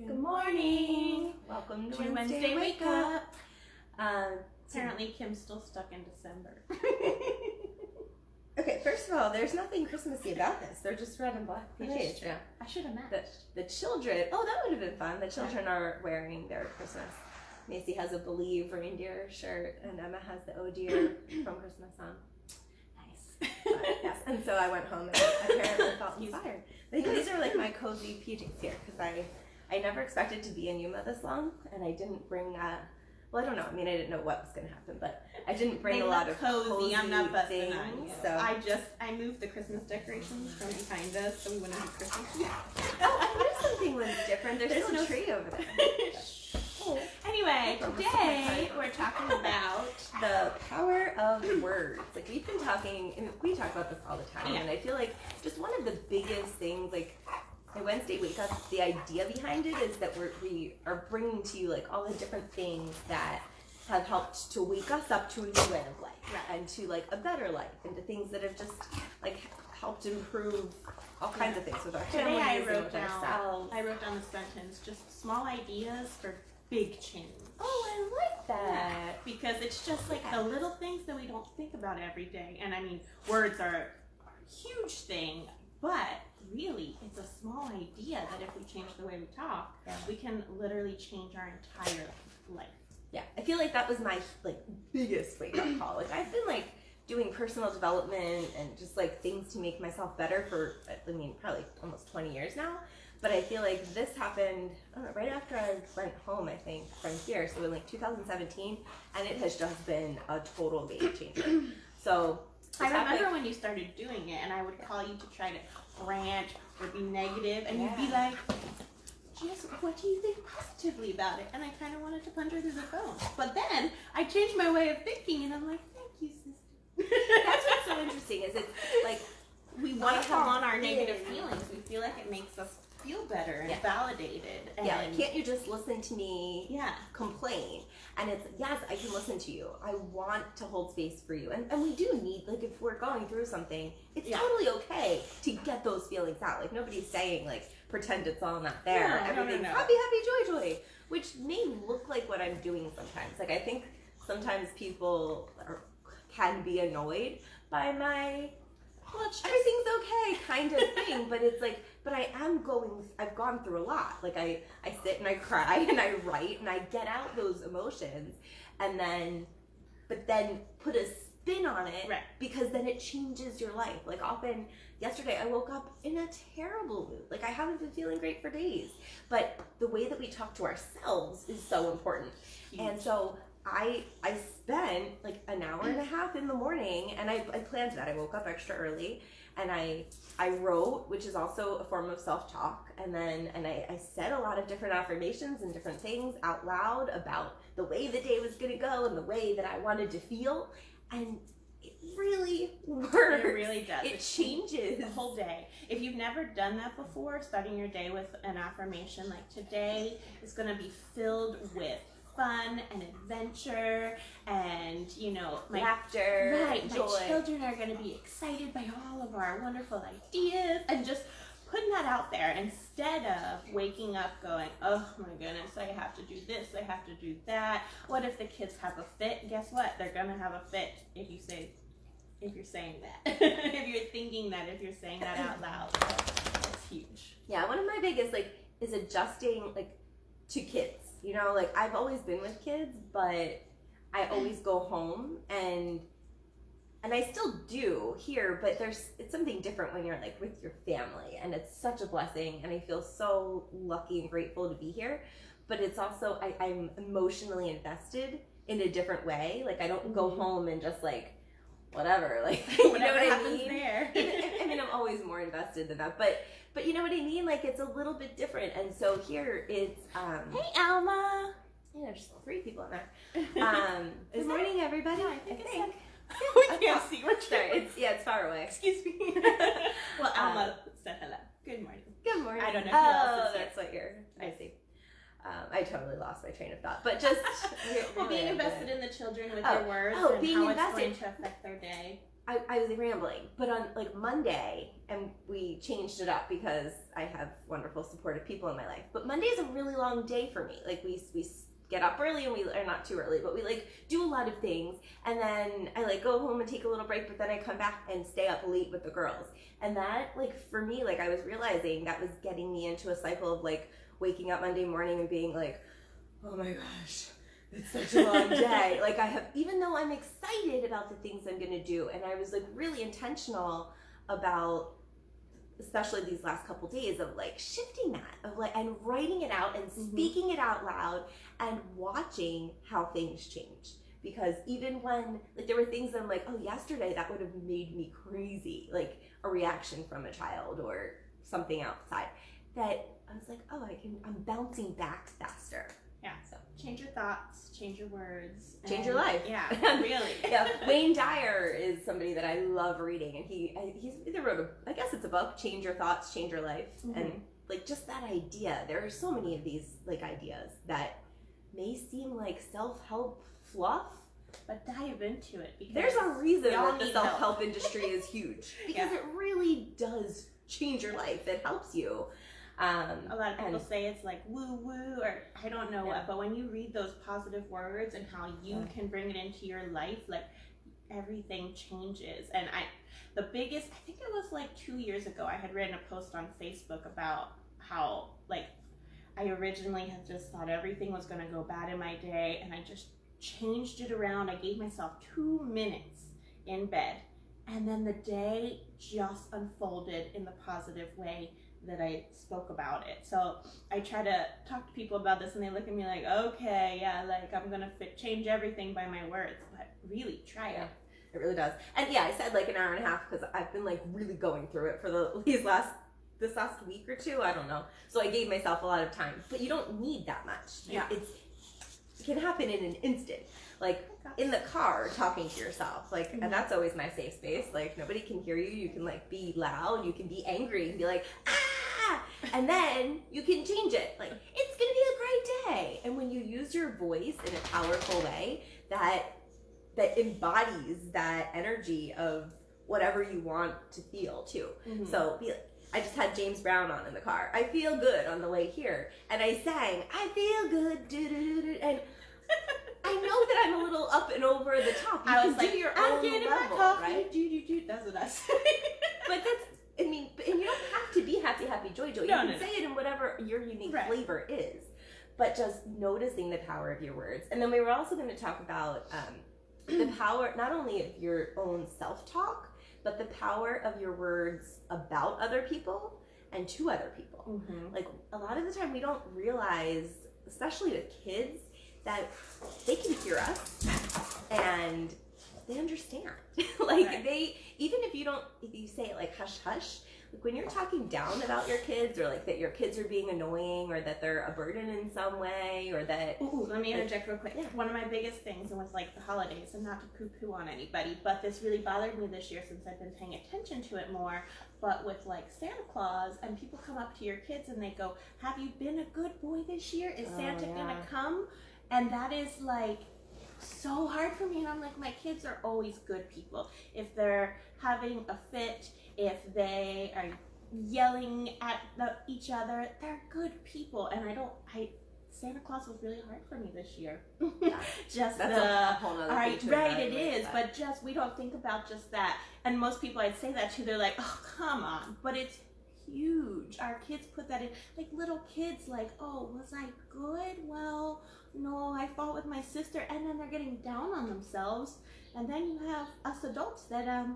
Good morning. Welcome to Wednesday Wake Up. Apparently Kim's still stuck in December. Okay, first of all, there's nothing Christmassy about this. They're just red and black PJs. Yeah. I should have matched. The children, that would have been fun. The children are wearing their Christmas. Macy has a Believe reindeer shirt, and Emma has the Oh Dear from Christmas on. Nice. Yes, and so I went home and apparently felt inspired. These are like my cozy PJs here, because I never expected to be in Yuma this long, and I didn't bring, well, I don't know. I mean, I didn't know what was going to happen, but I didn't bring a lot of cozy I'm not busting things. on you. So I moved the Christmas decorations from behind us so we wouldn't have Christmas. I noticed something was different. There's still no tree over there. Anyway, today we're talking about the power of words. Like, we've been talking, and we talk about this all the time, and I feel like just one of the biggest things, like, my Wednesday Wake Up, the idea behind it is that we are bringing to you, like, all the different things that have helped to wake us up to a new way of life, and to, like, a better life, and to things that have just, like, helped improve all kinds of things with our families and with ourselves. I wrote down the sentence, just small ideas for big change. Oh, I like that. Yeah, because it's just like the little things that we don't think about every day. And I mean, words are a huge thing, but really, it's a small idea that if we change the way we talk, we can literally change our entire life. Yeah, I feel like that was my biggest wake up call. Like, I've been doing personal development and just things to make myself better for, I mean, probably almost 20 years now. But I feel like this happened right after I went home, I think, from here. So in 2017, and it has just been a total game changer. So I remember when you started doing it, and I would call you to try to rant or be negative, and you'd be like, "Just what do you think positively about it?" And I kind of wanted to punch her through the phone. But then I changed my way of thinking, and I'm like, "Thank you, sister." That's what's so interesting is it's like we want to call on our negative feelings. We feel like it makes us feel better and validated. And can't you just listen to me complain? And it's, yes, I can listen to you. I want to hold space for you. And we do need, if we're going through something, it's totally okay to get those feelings out. Nobody's saying, pretend it's all not there. Everything's happy, happy, joy, joy. Which may look like what I'm doing sometimes. I think sometimes people can be annoyed by my everything's okay kind of thing, but it's but I've gone through a lot. I sit and I cry and I write and I get out those emotions but then put a spin on it, because then it changes your life. Often, yesterday I woke up in a terrible mood. I haven't been feeling great for days, but the way that we talk to ourselves is so important. Huge. And so I spent an hour and a half in the morning, and I planned that. I woke up extra early, and I wrote, which is also a form of self-talk, and I said a lot of different affirmations and different things out loud about the way the day was going to go and the way that I wanted to feel, and it really works. It really does. It changes the whole day. If you've never done that before, starting your day with an affirmation like today is going to be filled with fun and adventure and, laughter, joy. My children are going to be excited by all of our wonderful ideas, and just putting that out there instead of waking up going, "Oh my goodness, I have to do this, I have to do that. What if the kids have a fit?" Guess what? They're going to have a fit if you're saying that. If you're thinking that, if you're saying that out loud. That's huge. Yeah, one of my biggest is adjusting to kids. I've always been with kids, but I always go home and I still do here, but it's something different when you're with your family, and it's such a blessing, and I feel so lucky and grateful to be here. But it's also I'm emotionally invested in a different way. I don't go home and just whatever, whatever happens there. I mean, I'm always more invested than that, but you know what I mean? It's a little bit different. And so here it's, hey, Alma. Yeah, there's 3 people in there. Good morning, everybody. I think. We can't see what you're it's far away. Excuse me. Well, Alma said hello. Good morning. Good morning. I don't know who else is that's what I see. I totally lost my train of thought, but just being invested in the children with your words and being how invested. it's going to affect their day. I was rambling, but on like Monday, and we changed it up because I have wonderful supportive people in my life, but Monday is a really long day for me. Like we get up early, and we are not too early, but we like do a lot of things, and then I like go home and take a little break, but then I come back and stay up late with the girls. And that, like, for me, like I was realizing that was getting me into a cycle of like waking up Monday morning and being like, oh my gosh, it's such a long day. Like I have, even though I'm excited about the things I'm going to do, and I was like really intentional about, especially these last couple days, of like shifting that, of like, and writing it out and speaking it out loud and watching how things change. Because even when, like, there were things that I'm like, oh, yesterday that would have made me crazy, like a reaction from a child or something outside, that I was like, oh, I'm bouncing back faster. Yeah. So change your thoughts, change your words, change your life. Yeah, really. Yeah. Wayne Dyer is somebody that I love reading, and he's either wrote I guess it's a book, Change Your Thoughts, Change Your Life, and like just that idea. There are so many of these like ideas that may seem like self-help fluff, but dive into it, because there's a reason that the self-help help. Industry is huge, because it really does change your life. It helps you. A lot of people say it's like woo woo, or I don't know what, but when you read those positive words and how you can bring it into your life, like everything changes. And the biggest, I think it was like 2 years ago, I had written a post on Facebook about how like I originally had just thought everything was going to go bad in my day, and I just changed it around. I gave myself 2 minutes in bed, and then the day just unfolded in the positive way that I spoke about it. So I try to talk to people about this, and they look at me like, okay, yeah, like I'm gonna change everything by my words, but really try it. It really does. And yeah, I said like an hour and a half because I've been like really going through it for this last week or two. I don't know. So I gave myself a lot of time, but you don't need that much. Yeah. It can happen in an instant. Like in the car, talking to yourself. Like, and that's always my safe space. Like nobody can hear you. You can like be loud. You can be angry and be like, ah, and then you can change it. Like it's gonna be a great day. And when you use your voice in a powerful way, that embodies that energy of whatever you want to feel too. So be like, I just had James Brown on in the car. I feel good on the way here, and I sang, I feel good, do-do-do-do, and I know that I'm a little up and over the top. You I was like, your I'm own getting my level, coffee, right? do. That's what I say. But that's, I mean, and you don't have to be happy, joy. You can say it in whatever your unique flavor is, but just noticing the power of your words. And then we were also going to talk about the power, not only of your own self-talk, but the power of your words about other people and to other people. Like a lot of the time we don't realize, especially with kids, that they can hear us and they understand. Like they, even if you say it like hush hush, like when you're talking down about your kids, or like that your kids are being annoying, or that they're a burden in some way, or that... Ooh, let me interject real quick. One of my biggest things was like the holidays, and not to poo-poo on anybody, but this really bothered me this year since I've been paying attention to it more, but with like Santa Claus, and people come up to your kids and they go, have you been a good boy this year? Is Santa gonna come? And that is like so hard for me, and I'm like, my kids are always good people. If they're having a fit, if they are yelling at each other, they're good people. And Santa Claus was really hard for me this year. Just that's a whole nother thing it is, but just we don't think about just that. And most people I'd say that to, they're like, oh, come on. But it's huge. Our kids put that in, like little kids, like, oh, was I good? Well, no, I fought with my sister, and then they're getting down on themselves. And then you have us adults that have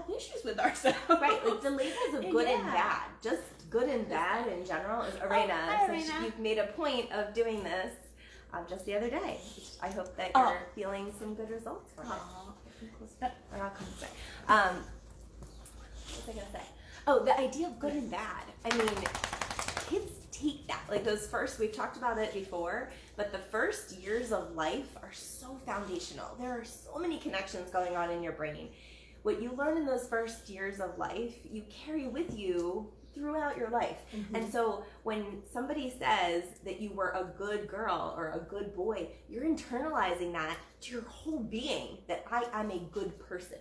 issues with ourselves. Right, like the labels of good and bad, just good and bad in general. Is Arena, you've made a point of doing this just the other day. I hope that you're feeling some good results from it. Or I'll come say. What was I gonna say? Oh, the idea of good and bad. I mean, kids take that. Like those first, we've talked about it before, but the first years of life are so foundational. There are so many connections going on in your brain. What you learn in those first years of life, you carry with you throughout your life. And so when somebody says that you were a good girl or a good boy, you're internalizing that to your whole being, that I am a good person.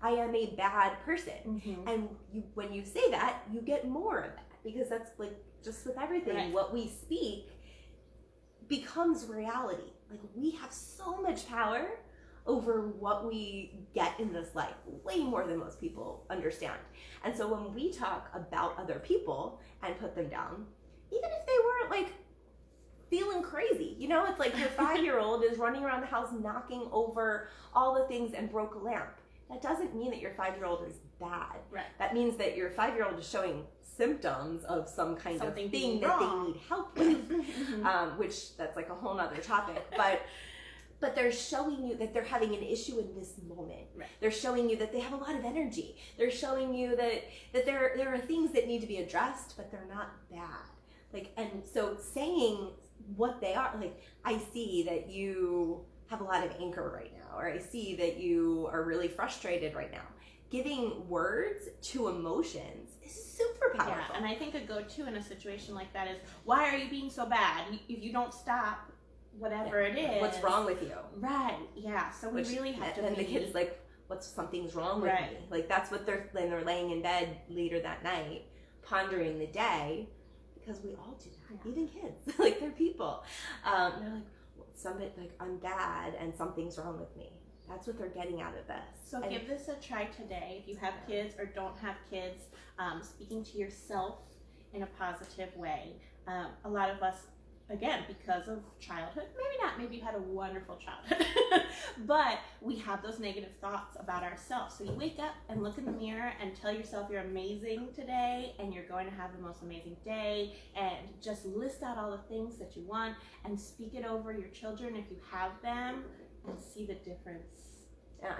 I am a bad person. And when you say that, you get more of that, because that's like just with everything. Right. What we speak becomes reality. Like, we have so much power over what we get in this life, way more than most people understand. And so when we talk about other people and put them down, even if they weren't like feeling crazy, you know, it's like your 5-year-old is running around the house knocking over all the things and broke a lamp. That doesn't mean that your 5-year-old is bad. Right. That means that your 5-year-old is showing symptoms of some kind Something of thing being that wrong. they need help with, which that's like a whole nother topic. But they're showing you that they're having an issue in this moment. Right. They're showing you that they have a lot of energy. They're showing you that there are things that need to be addressed, but they're not bad. Like, and so saying what they are, like, I see that you have a lot of anger right now, or I see that you are really frustrated right now. Giving words to emotions is super powerful. Yeah, and I think a go-to in a situation like that is, why are you being so bad? If you don't stop whatever it is. What's wrong with you? Right, yeah. So we really have to And the kid's like, something's wrong with me. Like, that's what when they're laying in bed later that night, pondering the day, because we all do that, even kids. Like, they're people. They're like, I'm bad and something's wrong with me. That's what they're getting out of this. So give this a try today. If you have kids or don't have kids, speaking to yourself in a positive way. A lot of us, again, because of childhood, maybe you had a wonderful childhood, but we have those negative thoughts about ourselves. So you wake up and look in the mirror and tell yourself you're amazing today, and you're going to have the most amazing day, and just list out all the things that you want and speak it over your children if you have them, and see the difference. Yeah,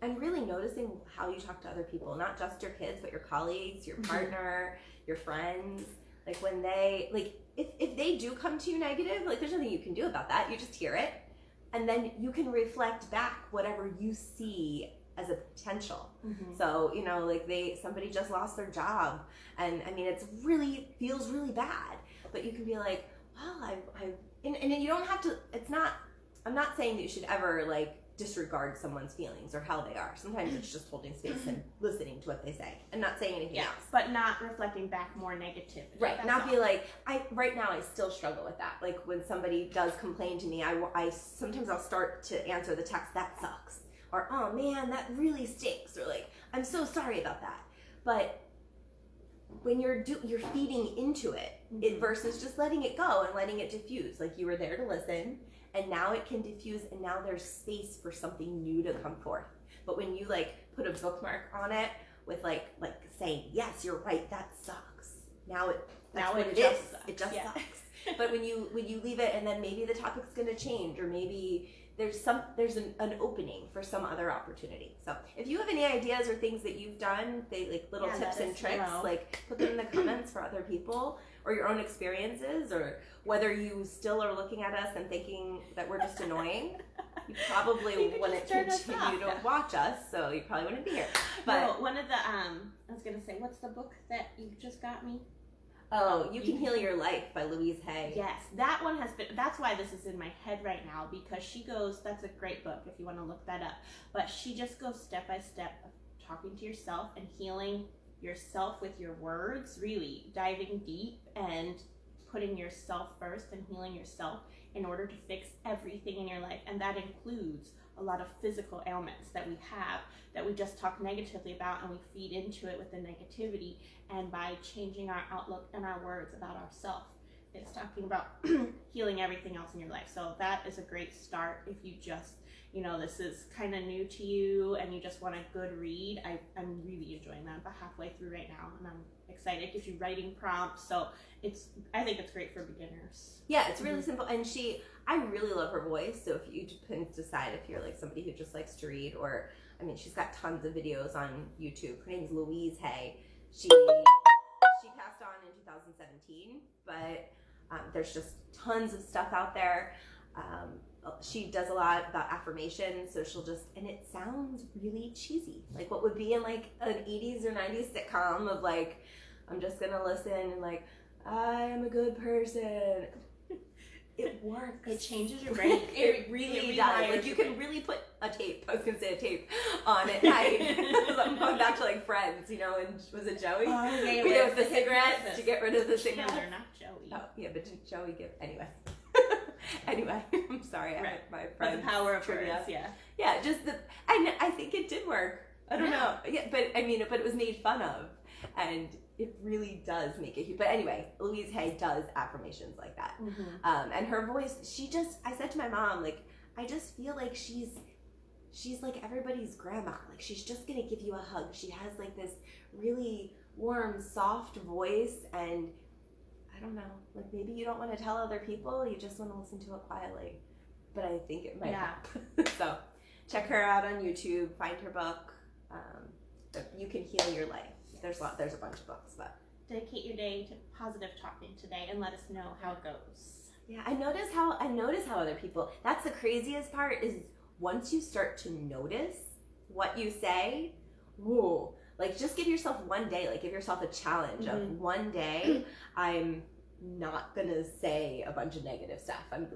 and really noticing how you talk to other people, not just your kids, but your colleagues, your partner, your friends. Like, when they, like, if they do come to you negative, like, there's nothing you can do about that. You just hear it, and then you can reflect back whatever you see as a potential. So, you know, like, somebody just lost their job, and I mean, feels really bad, but you can be like, well, and you don't have to, I'm not saying that you should ever, like, disregard someone's feelings or how they are. Sometimes it's just holding space and listening to what they say and not saying anything else. But not reflecting back more negativity. Right. Not be like, right now I still struggle with that. Like, when somebody does complain to me, I sometimes I'll start to answer the text, that sucks. Or, oh man, that really stinks. Or like, I'm so sorry about that. But when you're feeding into it, versus just letting it go and letting it diffuse. Like, you were there to listen, and now it can diffuse, and now there's space for something new to come forth. But when you, like, put a bookmark on it with like saying, yes, you're right, that sucks. It just sucks. But when you leave it, and then maybe the topic's going to change, or maybe there's an opening for some other opportunity. So if you have any ideas or things that you've done, little tips and tricks, like, put them in the comments for other people, or your own experiences, or whether you still are looking at us and thinking that we're just annoying. You probably wouldn't continue to watch us, so you probably wouldn't be here. But one of the I was gonna say, what's the book that you just got me? Oh, You Can Heal Your Life by Louise Hay. Yes, that one has been, that's why this is in my head right now, because she goes, that's a great book if you want to look that up, but she just goes step by step of talking to yourself and healing yourself with your words, really diving deep and putting yourself first and healing yourself in order to fix everything in your life. And that includes a lot of physical ailments that we have that we just talk negatively about, and we feed into it with the negativity. And by changing our outlook and our words about ourselves, it's talking about healing everything else in your life. So that is a great start if you just, this is kind of new to you and you just want a good read. I'm really enjoying that. I'm about halfway through right now, and I'm excited. It gives you writing prompts, so I think it's great for beginners. Yeah, it's really simple, and I really love her voice. So if you can decide if you're like somebody who just likes to read, or, I mean, she's got tons of videos on YouTube. Her name's Louise Hay. She passed on in 2017, but there's just tons of stuff out there. She does a lot about affirmations, so and it sounds really cheesy, like what would be in like an 80s or 90s sitcom of like, I'm just gonna listen and like, I am a good person. it works. It changes your brain. It really does. Like you can really put a tape. I was gonna say a tape on at night. I'm going back to like Friends, you know, and was it Joey? Oh, yeah, we know with the cigarettes to get rid of the cigarettes. They're not Joey. Oh yeah, but did Joey give anyway? Anyway, I'm sorry. I had my But friend the power of trivia. words, yeah. Yeah, just the. I think it did work. I don't know. Yeah, but I mean, but it was made fun of, and it really does make it huge. But anyway, Louise Hay does affirmations like that, and her voice. I said to my mom, like, I just feel like she's like everybody's grandma. Like she's just gonna give you a hug. She has like this really warm, soft voice, and I don't know. Like maybe you don't want to tell other people. You just want to listen to it quietly. But I think it might help. So check her out on YouTube. Find her book. You Can Heal Your Life. There's a bunch of books, but dedicate your day to positive talking today and let us know how it goes. Yeah, I notice how other people. That's the craziest part is once you start to notice what you say. Whoa! Like just give yourself one day. Like give yourself a challenge of one day. I'm not gonna say a bunch of negative stuff. I'm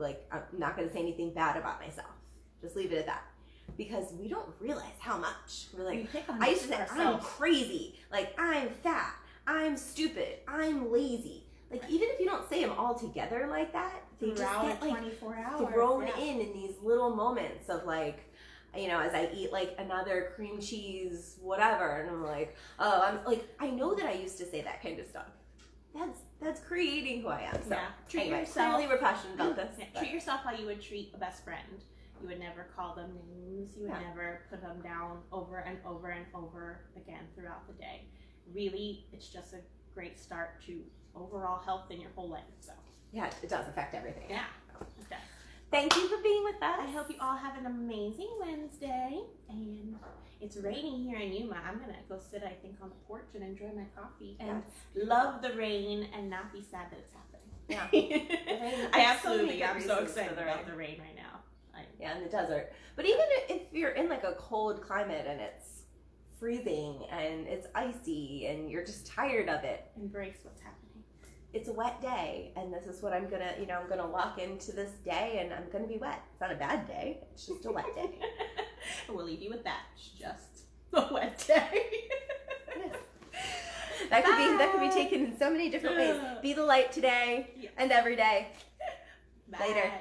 not gonna say anything bad about myself. Just leave it at that. Because we don't realize how much. We're like, I used to say, I'm crazy. Like, I'm fat. I'm stupid. I'm lazy. Like, even if you don't say them all together like that, they just get, like, 24 hours. thrown in these little moments of, like, you know, as I eat, like, another cream cheese, whatever. And I'm like, oh, I'm like, I know that I used to say that kind of stuff. That's creating who I am. So, treat anyway, yourself. Clearly we're passionate about this. Treat yourself how you would treat a best friend. You would never call them names. You would never put them down over and over and over again throughout the day. Really, it's just a great start to overall health in your whole life. So yeah, it does affect everything. Yeah, it does. Thank you for being with us. I hope you all have an amazing Wednesday. And it's raining here in Yuma. I'm gonna go sit, I think, on the porch and enjoy my coffee and love the rain and not be sad that it's happening. Yeah, I'm so excited about the rain right now. Yeah, in the desert. But even if you're in like a cold climate and it's freezing and it's icy and you're just tired of it, embrace what's happening. It's a wet day, and this is what I'm gonna walk into this day, and I'm gonna be wet. It's not a bad day. It's just a wet day. And we'll leave you with that. It's just a wet day. That could be taken in so many different ways. Be the light today and every day. Bye. Later.